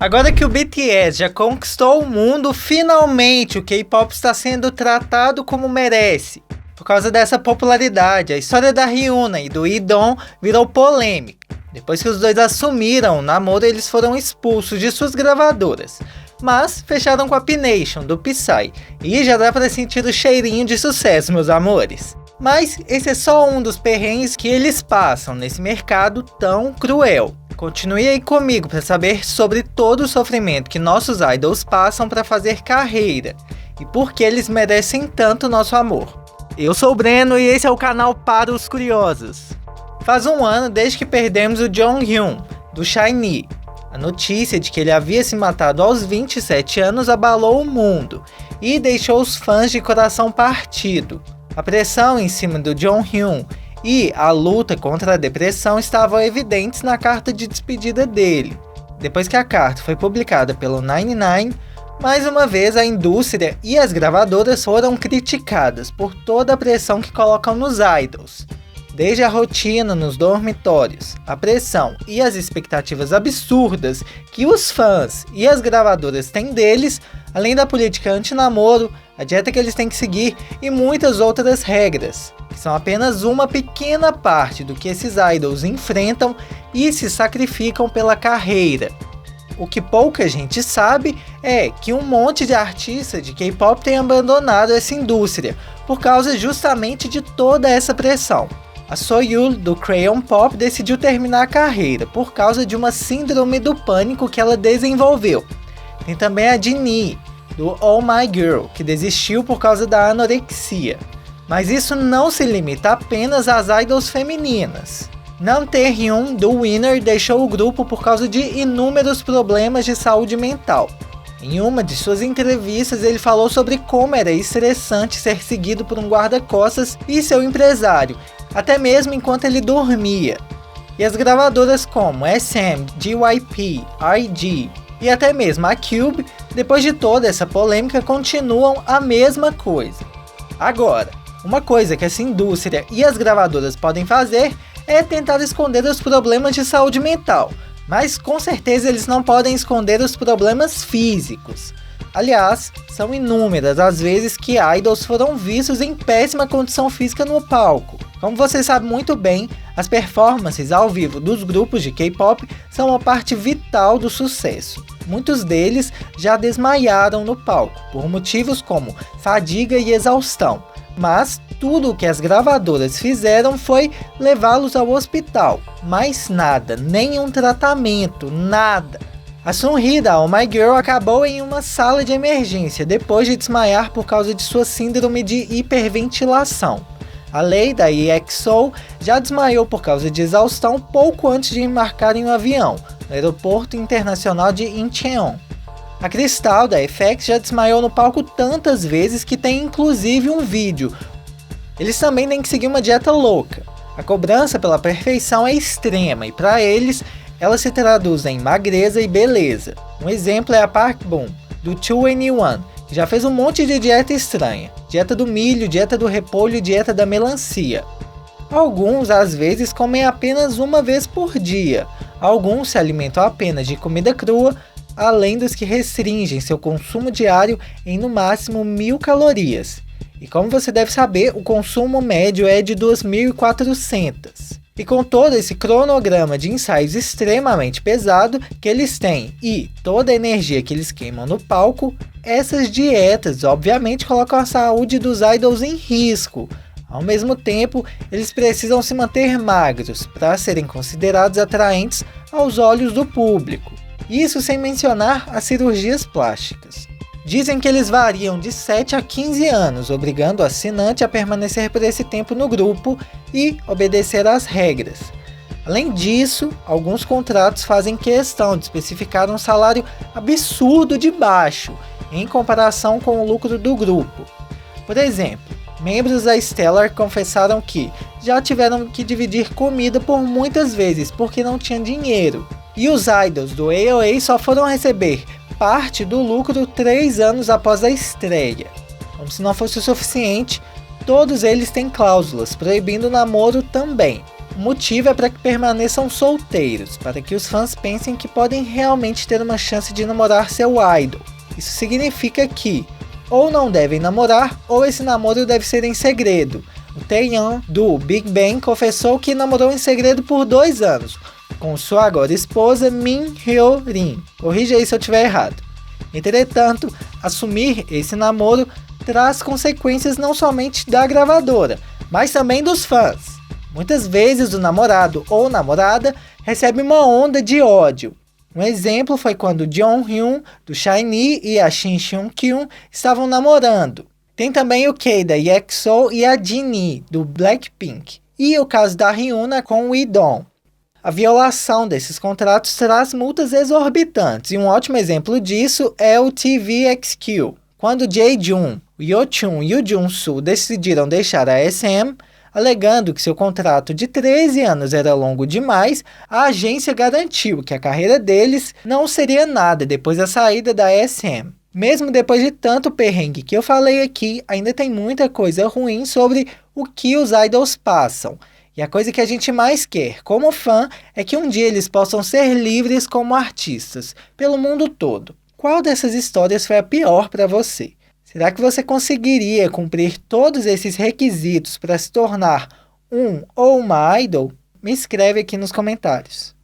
Agora que o BTS já conquistou o mundo, finalmente o K-pop está sendo tratado como merece. Por causa dessa popularidade, a história da Hyuna e do Idol virou polêmica. Depois que os dois assumiram o namoro, eles foram expulsos de suas gravadoras. Mas fecharam com a P-Nation, do Psy, e já dá pra sentir o cheirinho de sucesso, meus amores. Mas esse é só um dos perrengues que eles passam nesse mercado tão cruel. Continue aí comigo para saber sobre todo o sofrimento que nossos idols passam para fazer carreira e por que eles merecem tanto nosso amor. Eu sou o Breno e esse é o canal Para os Curiosos. Faz um ano desde que perdemos o Jonghyun, do SHINee. A notícia de que ele havia se matado aos 27 anos abalou o mundo e deixou os fãs de coração partido. A pressão em cima do Jonghyun e a luta contra a depressão estavam evidentes na carta de despedida dele. Depois que a carta foi publicada pelo 99, mais uma vez a indústria e as gravadoras foram criticadas por toda a pressão que colocam nos idols. Desde a rotina nos dormitórios, a pressão e as expectativas absurdas que os fãs e as gravadoras têm deles, além da política anti-namoro, a dieta que eles têm que seguir e muitas outras regras, que são apenas uma pequena parte do que esses idols enfrentam e se sacrificam pela carreira. O que pouca gente sabe é que um monte de artistas de K-pop tem abandonado essa indústria por causa justamente de toda essa pressão. A Soyul, do Crayon Pop, decidiu terminar a carreira por causa de uma síndrome do pânico que ela desenvolveu. Tem também a Jinnie, do Oh My Girl, que desistiu por causa da anorexia. Mas isso não se limita apenas às idols femininas. Nam Tae-hyun, do Winner, deixou o grupo por causa de inúmeros problemas de saúde mental. Em uma de suas entrevistas, ele falou sobre como era estressante ser seguido por um guarda-costas e seu empresário, até mesmo enquanto ele dormia. E as gravadoras como SM, JYP, IG e até mesmo a Cube, depois de toda essa polêmica, continuam a mesma coisa. Agora, uma coisa que essa indústria e as gravadoras podem fazer é tentar esconder os problemas de saúde mental, mas com certeza eles não podem esconder os problemas físicos. Aliás, são inúmeras as vezes que idols foram vistos em péssima condição física no palco. Como você sabe muito bem, as performances ao vivo dos grupos de K-pop são uma parte vital do sucesso. Muitos deles já desmaiaram no palco, por motivos como fadiga e exaustão. Mas tudo o que as gravadoras fizeram foi levá-los ao hospital. Mais nada, nenhum tratamento, nada. A Sunhee da Oh My Girl acabou em uma sala de emergência depois de desmaiar por causa de sua síndrome de hiperventilação. A Lei da EXO já desmaiou por causa de exaustão pouco antes de embarcar em um avião, no aeroporto internacional de Incheon. A Crystal da FX já desmaiou no palco tantas vezes que tem inclusive um vídeo. Eles também têm que seguir uma dieta louca. A cobrança pela perfeição é extrema e para eles, ela se traduz em magreza e beleza. Um exemplo é a Park Bom, do 2NE1, que já fez um monte de dieta estranha. Dieta do milho, dieta do repolho e dieta da melancia. Alguns, às vezes, comem apenas uma vez por dia. Alguns se alimentam apenas de comida crua, além dos que restringem seu consumo diário em no máximo 1000 calorias. E como você deve saber, o consumo médio é de 2400. E com todo esse cronograma de ensaios extremamente pesado que eles têm e toda a energia que eles queimam no palco, essas dietas obviamente colocam a saúde dos idols em risco. Ao mesmo tempo, eles precisam se manter magros para serem considerados atraentes aos olhos do público. Isso sem mencionar as cirurgias plásticas. Dizem que eles variam de 7 a 15 anos, obrigando o assinante a permanecer por esse tempo no grupo e obedecer às regras. Além disso, alguns contratos fazem questão de especificar um salário absurdo de baixo, em comparação com o lucro do grupo. Por exemplo, membros da Stellar confessaram que já tiveram que dividir comida por muitas vezes porque não tinham dinheiro. E os idols do AOA só foram receber parte do lucro 3 anos após a estreia. Como se não fosse o suficiente, todos eles têm cláusulas proibindo o namoro também. O motivo é para que permaneçam solteiros, para que os fãs pensem que podem realmente ter uma chance de namorar seu idol. Isso significa que ou não devem namorar, ou esse namoro deve ser em segredo. O Taeyeon, do Big Bang, confessou que namorou em segredo por 2 anos, com sua agora esposa Min Hyo-rin. Corrija aí se eu estiver errado. Entretanto, assumir esse namoro traz consequências não somente da gravadora, mas também dos fãs. Muitas vezes o namorado ou namorada recebe uma onda de ódio. Um exemplo foi quando Jonghyun, do SHINee, e a Shin Seung-kyun estavam namorando. Tem também o K da EXO e a Jinmi, do Blackpink. E o caso da Hyuna com o Idol. A violação desses contratos traz multas exorbitantes, e um ótimo exemplo disso é o TVXQ. Quando Jae-jun, Yo-chun e o Jun-soo decidiram deixar a SM, alegando que seu contrato de 13 anos era longo demais, a agência garantiu que a carreira deles não seria nada depois da saída da SM. Mesmo depois de tanto perrengue que eu falei aqui, ainda tem muita coisa ruim sobre o que os idols passam. E a coisa que a gente mais quer, como fã, é que um dia eles possam ser livres como artistas, pelo mundo todo. Qual dessas histórias foi a pior para você? Será que você conseguiria cumprir todos esses requisitos para se tornar um ou uma idol? Me escreve aqui nos comentários.